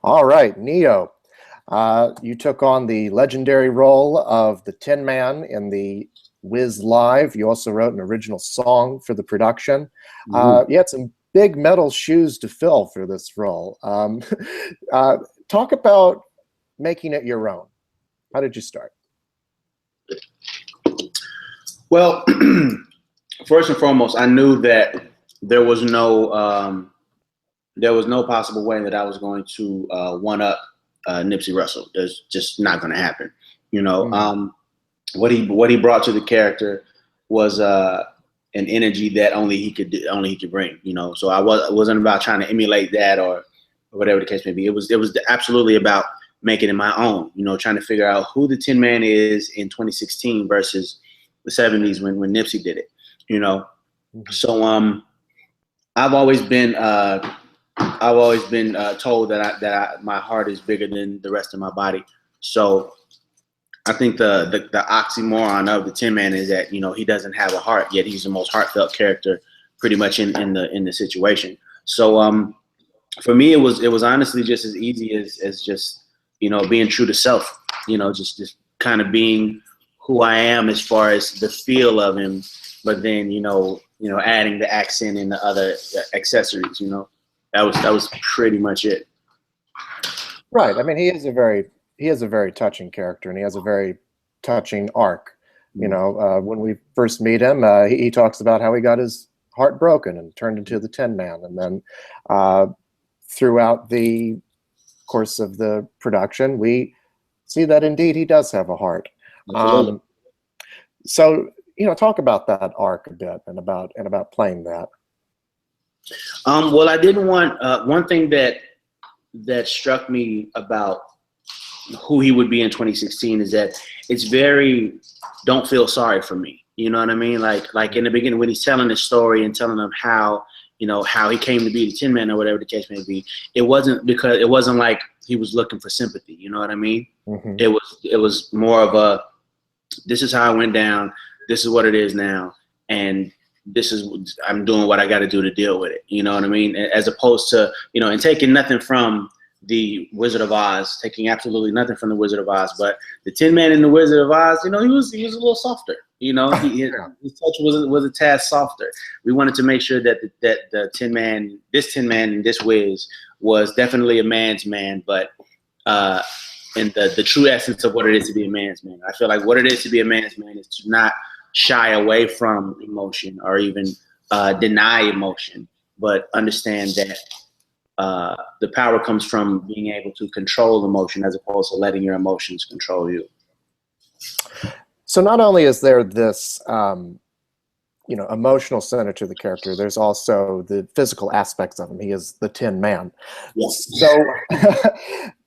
All right, Neo. You took on the legendary role of the Tin Man in the Wiz Live. You also wrote an original song for the production. You had some big metal shoes to fill for this role. Talk about making it your own. How did you start? Well, first and foremost, I knew that there was no possible way that I was going to one up Nipsey Russell. It's just not going to happen. What he brought to the character was an energy that only he could bring. So it wasn't about trying to emulate that or whatever the case may be. It was absolutely about making it my own. Trying to figure out who the Tin Man is in 2016 versus the 70s when Nipsey did it. So I've always been told that my heart is bigger than the rest of my body. So I think the oxymoron of the Tin Man is that he doesn't have a heart, yet he's the most heartfelt character pretty much in the situation. So for me, it was honestly just as easy as just being true to self. Just kind of being who I am as far as the feel of him, but then adding the accent and the other accessories. That was pretty much it. Right. I mean, he is a very touching character, and he has a very touching arc. When we first meet him, he talks about how he got his heart broken and turned into the Tin Man, and then throughout the course of the production, we see that indeed he does have a heart. So talk about that arc a bit and about playing that. Well, I didn't want one thing that struck me about who he would be in 2016 is that it's very don't feel sorry for me. You know what I mean? Like in the beginning when he's telling the story and telling them how he came to be the Tin Man or whatever the case may be. It wasn't like he was looking for sympathy. You know what I mean? Mm-hmm. It was more of a, this is how I went down. This is what it is now. And I'm doing what I got to do to deal with it. You know what I mean? As opposed to, and taking nothing from the Wizard of Oz, taking absolutely nothing from the Wizard of Oz, but the Tin Man in the Wizard of Oz, he was a little softer. His touch was a tad softer. We wanted to make sure that the Tin Man, this Tin Man and this Wiz was definitely a man's man, but in the true essence of what it is to be a man's man. I feel like what it is to be a man's man is to not shy away from emotion or even deny emotion, but understand that the power comes from being able to control emotion as opposed to letting your emotions control you. So not only is there this, emotional center to the character, there's also the physical aspects of him. He is the Tin Man. Yes. So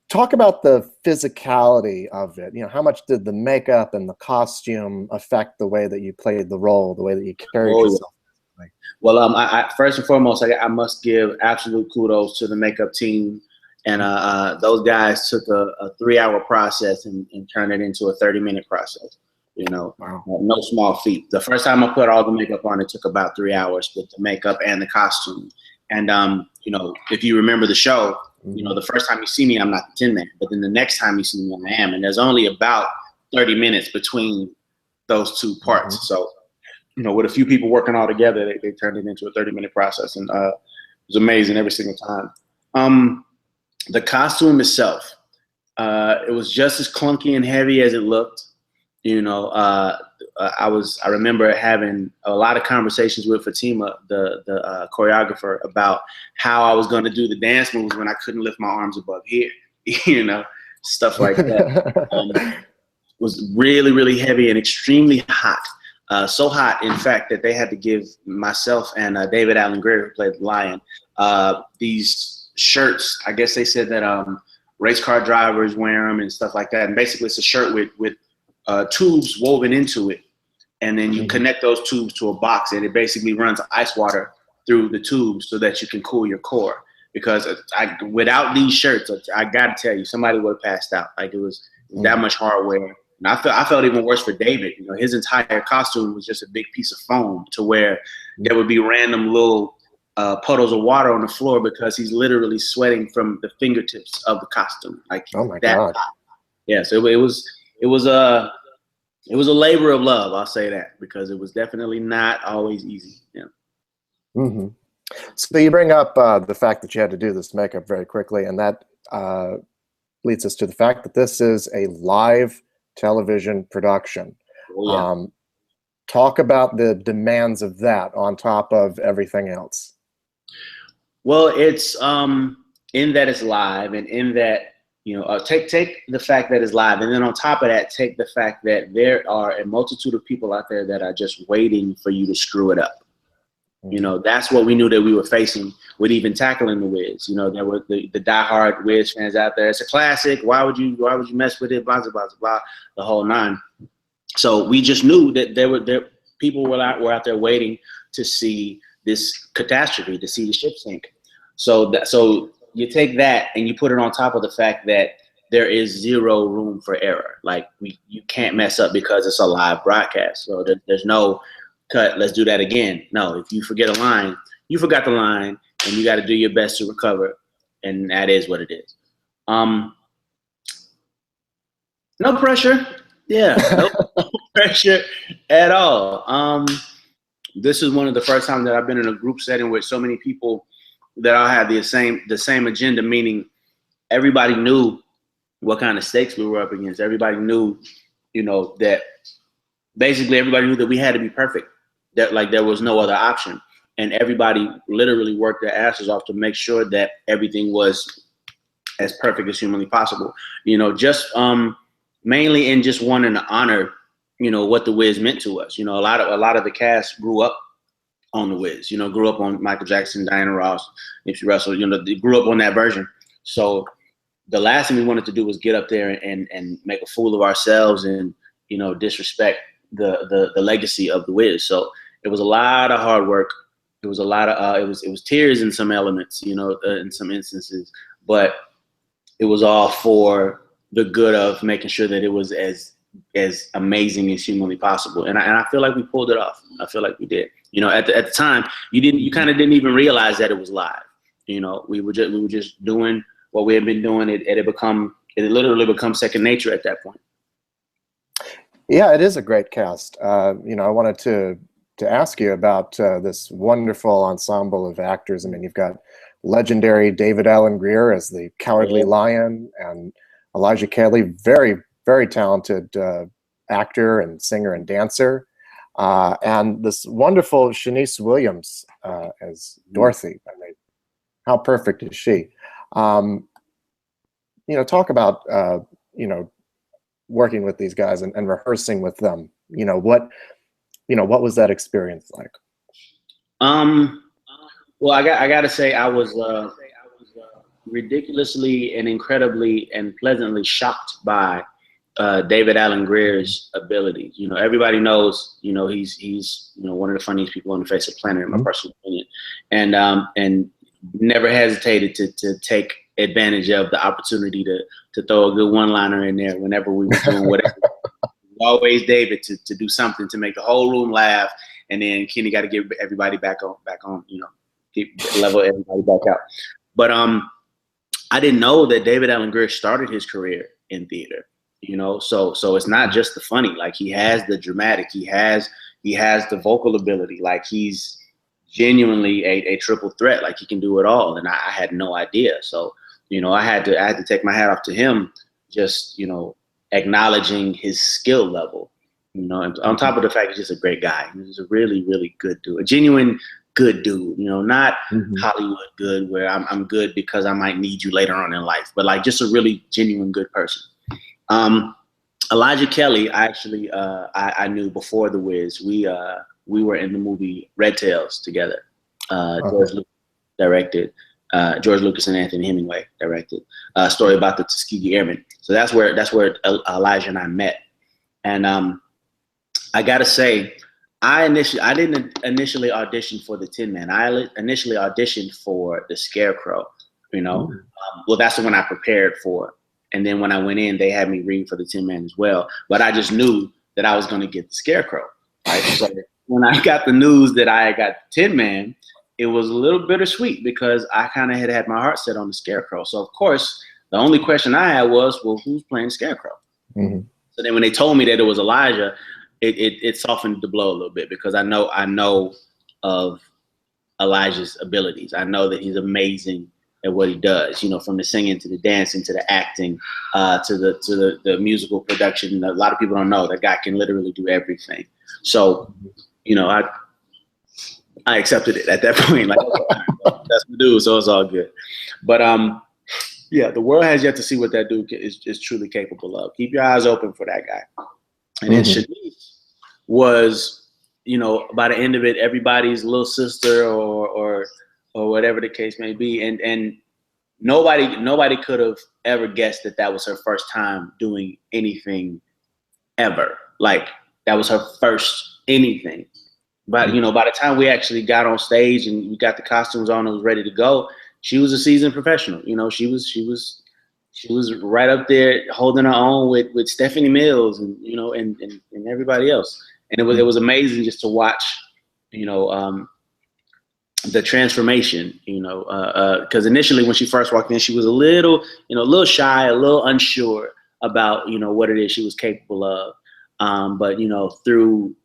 talk about the physicality of it. How much did the makeup and the costume affect the way that you played the role, the way that you carried yourself? Yeah. Well, I first and foremost, I must give absolute kudos to the makeup team. And those guys took a 3-hour process and turned it into a 30-minute process. Wow. No small feat. The first time I put all the makeup on, it took about 3 hours with the makeup and the costume. And, if you remember the show, the first time you see me, I'm not the Tin Man. But then the next time you see me, I am. And there's only about 30 minutes between those two parts. Mm-hmm. So, with a few people working all together, they turned it into a 30-minute process. And it was amazing every single time. The costume itself, it was just as clunky and heavy as it looked. I remember having a lot of conversations with Fatima, the choreographer, about how I was going to do the dance moves when I couldn't lift my arms above here, stuff like that. Was really, really heavy and extremely hot. So hot, in fact, that they had to give myself and David Allen Greer, who played the Lion, these shirts. I guess they said that race car drivers wear them and stuff like that. And basically, it's a shirt with tubes woven into it, and then you connect those tubes to a box, and it basically runs ice water through the tubes so that you can cool your core. Because without these shirts, I got to tell you, somebody would have passed out. Like it was that much hardware. And I felt even worse for David. His entire costume was just a big piece of foam, to where there would be random little puddles of water on the floor because he's literally sweating from the fingertips of the costume. Like, Oh my that. God. Yeah, so it was a labor of love, I'll say that, because it was definitely not always easy. Yeah. Hmm. So you bring up the fact that you had to do this makeup very quickly, and that leads us to the fact that this is a live television production. Oh, yeah. Talk about the demands of that on top of everything else. Well, it's in that it's live, and in that, take the fact that it's live, and then on top of that, take the fact that there are a multitude of people out there that are just waiting for you to screw it up. That's what we knew that we were facing with even tackling the Wiz. There were the diehard Wiz fans out there. It's a classic. Why would you mess with it? Blah blah blah blah. The whole nine. So we just knew that people were out there waiting to see this catastrophe, to see the ship sink. So you take that and you put it on top of the fact that there is zero room for error. Like, you can't mess up because it's a live broadcast. So there's no cut, let's do that again. No, if you forget a line, you forgot the line, and you got to do your best to recover, and that is what it is. No pressure. Yeah, no pressure at all. This is one of the first times that I've been in a group setting with so many people that all had the same agenda, meaning everybody knew what kind of stakes we were up against. Everybody knew, that basically everybody knew that we had to be perfect. That, like, there was no other option, and everybody literally worked their asses off to make sure that everything was as perfect as humanly possible. Just mainly in just wanting to honor, what the Wiz meant to us. A lot of the cast grew up on the Wiz. Grew up on Michael Jackson, Diana Ross, Nipsey Russell. They grew up on that version. So the last thing we wanted to do was get up there and make a fool of ourselves and disrespect the legacy of the Wiz. So it was a lot of hard work. It was a lot of it was tears in some elements, in some instances, but it was all for the good of making sure that it was as amazing as humanly possible. And I feel like we pulled it off. I feel like we did. At the time, you kind of didn't even realize that it was live. We were just doing what we had been doing. It literally become second nature at that point. Yeah, it is a great cast. I wanted to ask you about this wonderful ensemble of actors. I mean, you've got legendary David Alan Grier as the Cowardly Lion, and Elijah Kelly, very, very talented actor and singer and dancer, and this wonderful Shanice Williams as Dorothy. I mean, how perfect is she? Talk about working with these guys and rehearsing with them. What was that experience like? Well, I got to say, I was ridiculously and incredibly and pleasantly shocked by David Alan Grier's abilities. Everybody knows, he's one of the funniest people on the face of the planet, in my personal opinion, and never hesitated to take advantage of the opportunity to throw a good one-liner in there whenever we were doing whatever. Always David to do something to make the whole room laugh, and then Kenny got to get everybody back on, level everybody back out. But I didn't know that David Alan Grier started his career in theater. So it's not just the funny. Like, he has the dramatic, he has the vocal ability. Like, he's genuinely a triple threat. Like, he can do it all, and I had no idea. So I had to take my hat off to him, just acknowledging his skill level, and on top of the fact he's just a great guy. He's a really, really good dude, a genuine good dude, not Hollywood good where I'm good because I might need you later on in life, but like just a really genuine good person. Elijah Kelly, I knew before the Wiz. We were in the movie Red Tails together. George Lucas directed. George Lucas and Anthony Hemingway directed a story about the Tuskegee Airmen. So that's where Elijah and I met. And I gotta say, I didn't initially audition for the Tin Man. I initially auditioned for the Scarecrow. Well, that's the one I prepared for. And then when I went in, they had me read for the Tin Man as well. But I just knew that I was going to get the Scarecrow. Right? So when I got the news that I got the Tin Man, it was a little bittersweet because I kind of had my heart set on the Scarecrow. So of course, the only question I had was, well, who's playing Scarecrow? Mm-hmm. So then when they told me that it was Elijah, it softened the blow a little bit because I know of Elijah's abilities. I know that he's amazing at what he does, you know, from the singing to the dancing to the acting, to the musical production. A lot of people don't know that guy can literally do everything. So, you know, I accepted it at that point. Like, that's the dude, so it's all good. But yeah, the world has yet to see what that dude is truly capable of. Keep your eyes open for that guy. And then Shanice was, you know, by the end of it, everybody's little sister or whatever the case may be. And nobody could have ever guessed that was her first time doing anything ever. Like, that was her first anything. But, you know, by the time we actually got on stage and we got the costumes on and was ready to go, she was a seasoned professional. You know, she was right up there holding her own with Stephanie Mills and, you know, and everybody else. And it was amazing just to watch, you know, the transformation, you know, because initially when she first walked in, she was a little shy, a little unsure about, you know, what it is she was capable of. But, you know, through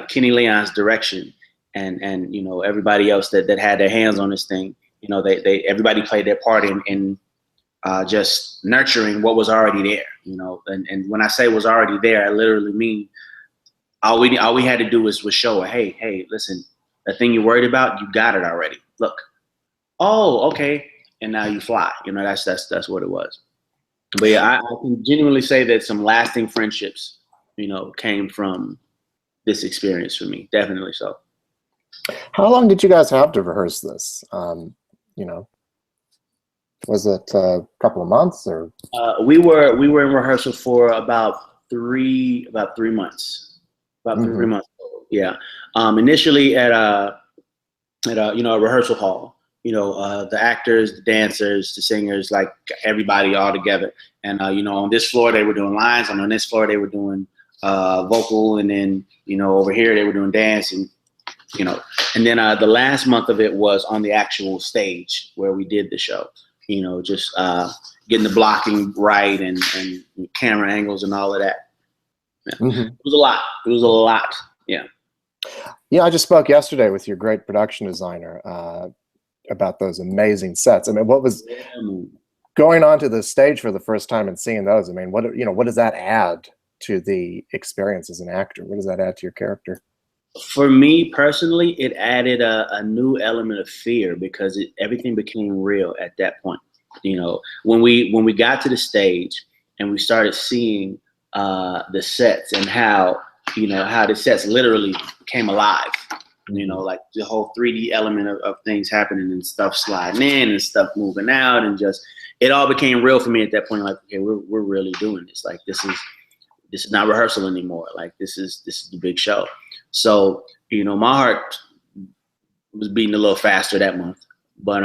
Kenny Leon's direction and you know, everybody else that had their hands on this thing, you know, everybody played their part in just nurturing what was already there, you know. And when I say was already there, I literally mean all we had to do was show her, hey, listen, the thing you're worried about, you got it already. Look, oh, okay, and now you fly. You know, that's what it was. But yeah, I can genuinely say that some lasting friendships, you know, came from this experience for me. Definitely so. How long did you guys have to rehearse this? You know, was it a couple of months or? We were in rehearsal for about 3 months. About 3 months. Yeah. Initially at a rehearsal hall. You know, the actors, the dancers, the singers, like everybody all together. And you know, on this floor they were doing lines, and on this floor they were doing vocal, and then, you know, over here they were doing dance, and you know, and then the last month of it was on the actual stage where we did the show. You know, just getting the blocking right and camera angles and all of that. Yeah. It was a lot. It was a lot. Yeah. Yeah, I just spoke yesterday with your great production designer about those amazing sets. I mean, what was going onto the stage for the first time and seeing those? I mean, what does that add to the experience as an actor? What does that add to your character? For me personally, it added a new element of fear because everything became real at that point. You know, when we got to the stage and we started seeing the sets and how the sets literally came alive. You know, like the whole 3D element of things happening and stuff sliding in and stuff moving out, and just it all became real for me at that point. Like, okay, we're really doing this. Like, this is not rehearsal anymore. Like, this is the big show. So, you know, my heart was beating a little faster that month. But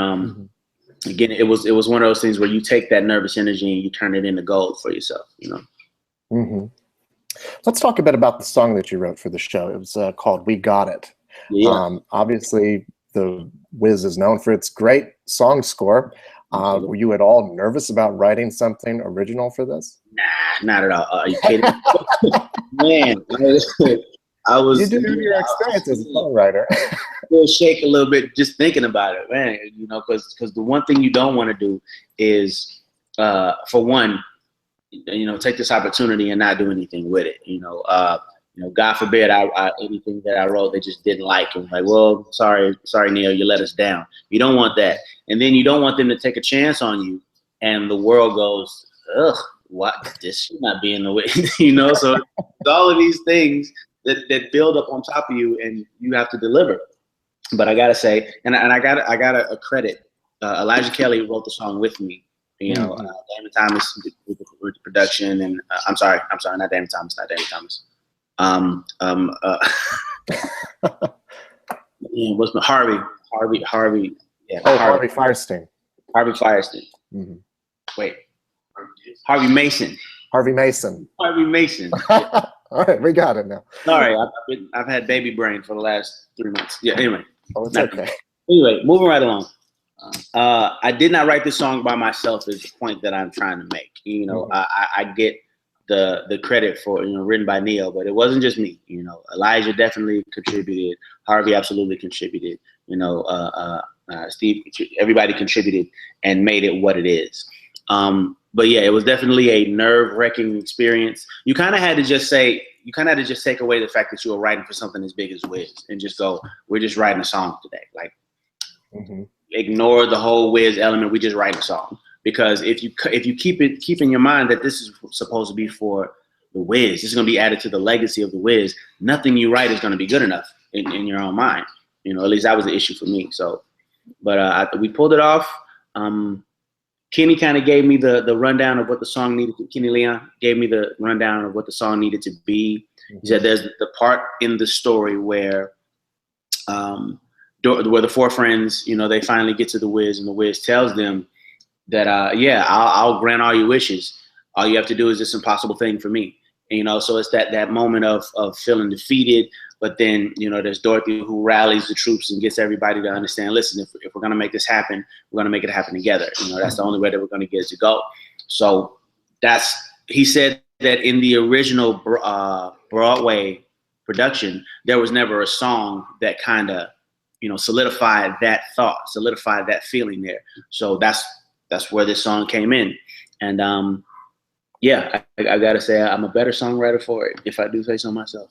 again, it was one of those things where you take that nervous energy and you turn it into gold for yourself, you know. Let's talk a bit about the song that you wrote for the show. It was called "We Got It." Yeah. Obviously, the Wiz is known for its great song score. Were you at all nervous about writing something original for this? Nah, not at all. Are you kidding? Man, I was. You did your experience as a songwriter. Still shake a little bit just thinking about it, man. You know, because the one thing you don't want to do is, for one, you know, take this opportunity and not do anything with it. You know, God forbid anything that I wrote they just didn't like, and like, well, sorry, Neil, you let us down. You don't want that, and then you don't want them to take a chance on you, and the world goes, ugh, what? This should not be in the way, you know. So all of these things that build up on top of you, and you have to deliver. But I gotta say, and I gotta credit Elijah Kelly wrote the song with me. You know, Damon Thomas with the production, and I'm sorry, not Damon Thomas. What's my Harvey? Yeah, Harvey Firestein. Harvey Firestein. Wait, Harvey Mason. Harvey Mason. Harvey Mason. All right, we got it now. Sorry, I've had baby brain for the last 3 months. Yeah. Anyway. Oh, it's okay. Anyway, moving right along. I did not write this song by myself. Is the point that I'm trying to make. You know, I get the credit for, you know, written by Neo, but it wasn't just me. You know, Elijah definitely contributed. Harvey absolutely contributed. You know, Steve, everybody contributed and made it what it is. But yeah, it was definitely a nerve-wracking experience. You kind of had to just take away the fact that you were writing for something as big as Wiz and just go, we're just writing a song today. Like, ignore the whole Wiz element. We just write a song. Because if you keep in your mind that this is supposed to be for the Wiz, this is going to be added to the legacy of the Wiz, nothing you write is going to be good enough in your own mind. You know, at least that was the issue for me. So, but we pulled it off. Kenny kind of gave me the rundown of what the song needed. Kenny Leon gave me the rundown of what the song needed to be. He said there's the part in the story where the four friends, you know, they finally get to the Wiz, and the Wiz tells them that, yeah, I'll grant all your wishes. All you have to do is this impossible thing for me. And, you know, so it's that moment of feeling defeated. But then, you know, there's Dorothy who rallies the troops and gets everybody to understand, listen, if we're going to make this happen, we're going to make it happen together. You know, that's the only way that we're going to get it to go. So he said that in the original Broadway production, there was never a song that kind of, you know, solidified that thought, solidified that feeling there. So that's where this song came in. And yeah, I got to say I'm a better songwriter for it, if I do say so myself.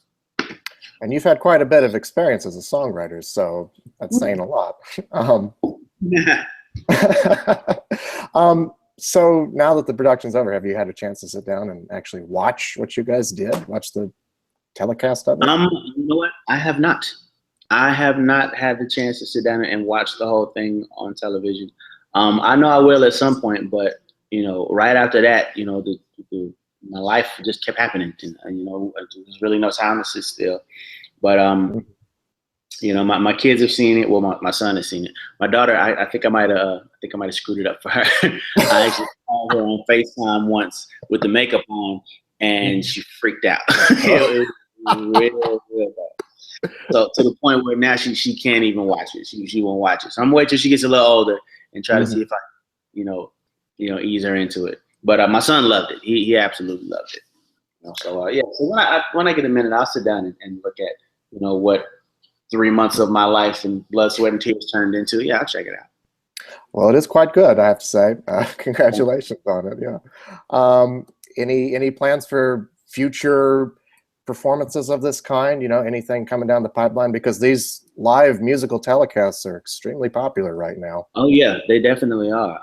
And you've had quite a bit of experience as a songwriter, so that's saying a lot. So now that the production's over, have you had a chance to sit down and actually watch what you guys did? Watch the telecast of it? You know what? I have not. I have not had the chance to sit down and watch the whole thing on television. I know I will at some point, but you know, right after that, you know, my life just kept happening. And, you know, there's really no time to sit still. But you know, my kids have seen it. Well, my son has seen it. My daughter, I think I might have screwed it up for her. I actually called her on FaceTime once with the makeup on, and she freaked out. It was real bad. So to the point where now she can't even watch it. She won't watch it. So I'm waiting till she gets a little older and try to see if I, you know, ease her into it. But my son loved it. He absolutely loved it. You know, so yeah. So when I get a minute, I'll sit down and look at, you know, what 3 months of my life and blood, sweat, and tears turned into. Yeah, I'll check it out. Well, it is quite good, I have to say. Congratulations on it. Yeah. Any plans for future performances of this kind? You know, anything coming down the pipeline? Because these live musical telecasts are extremely popular right now. Oh yeah, they definitely are.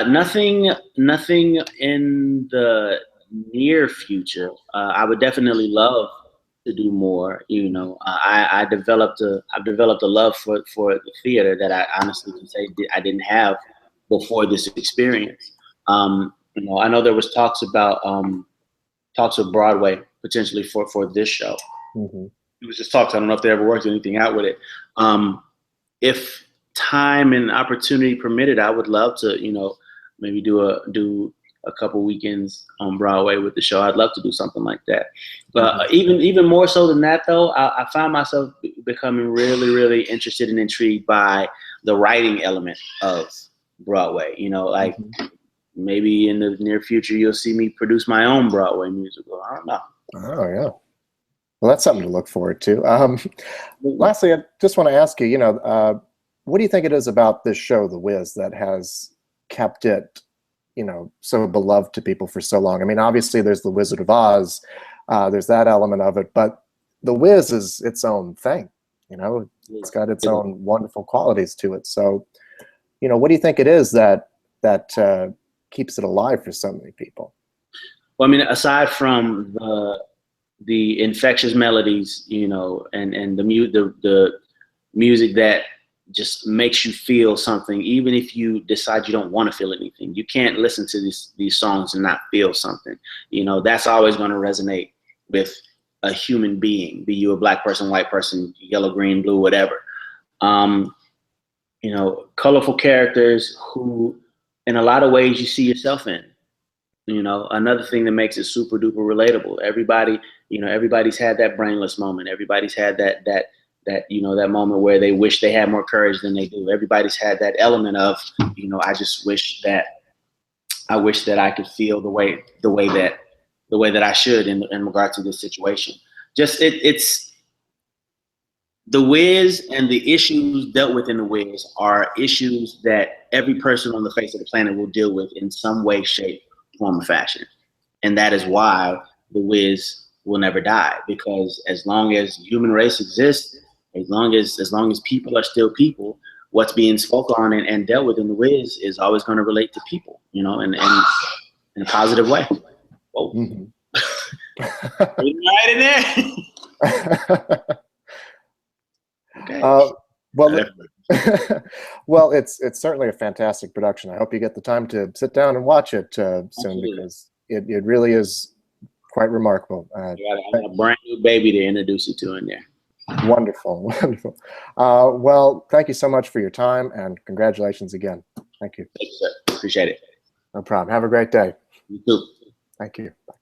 Nothing in the near future. I would definitely love to do more. You know, I've developed a love for the theater that I honestly can say I didn't have before this experience. You know, I know there was talks of Broadway potentially for this show. It was just talks. I don't know if they ever worked anything out with it. If time and opportunity permitted, I would love to, you know, maybe do a couple weekends on Broadway with the show. I'd love to do something like that. But even more so than that, though, I found myself becoming really, really interested and intrigued by the writing element of Broadway. You know, like maybe in the near future, you'll see me produce my own Broadway musical. I don't know. Oh, yeah. Well, that's something to look forward to. Lastly, I just want to ask you, you know, what do you think it is about this show, The Wiz, that has kept it, you know, so beloved to people for so long? I mean, obviously there's The Wizard of Oz, there's that element of it, but The Wiz is its own thing. You know, it's got its own wonderful qualities to it. So, you know, what do you think it is that keeps it alive for so many people? Well, I mean, aside from the infectious melodies, you know, and the music that just makes you feel something, even if you decide you don't want to feel anything. You can't listen to these songs and not feel something. You know, that's always going to resonate with a human being, be you a black person, white person, yellow, green, blue, whatever. You know, colorful characters who, in a lot of ways, you see yourself in. You know, another thing that makes it super duper relatable. Everybody, you know, everybody's had that brainless moment. Everybody's had that that, you know, that moment where they wish they had more courage than they do. Everybody's had that element of, you know, I wish that I could feel the way that I should in regard to this situation. Just it's the Wiz and the issues dealt with in the Wiz are issues that every person on the face of the planet will deal with in some way, shape, form, or fashion. And that is why the Wiz will never die, because as long as human race exists, as long as people are still people, what's being spoken on and dealt with in the Wiz is always going to relate to people, you know, and in a positive way. Whoa. Mm-hmm. Right in there. Okay. Well, it's certainly a fantastic production. I hope you get the time to sit down and watch it soon, Absolutely. because it really is quite remarkable. I got a brand new baby to introduce you to in there. Wonderful, wonderful. Well, thank you so much for your time, and congratulations again. Thank you. Thank you, sir. Appreciate it. No problem. Have a great day. You too. Thank you. Bye.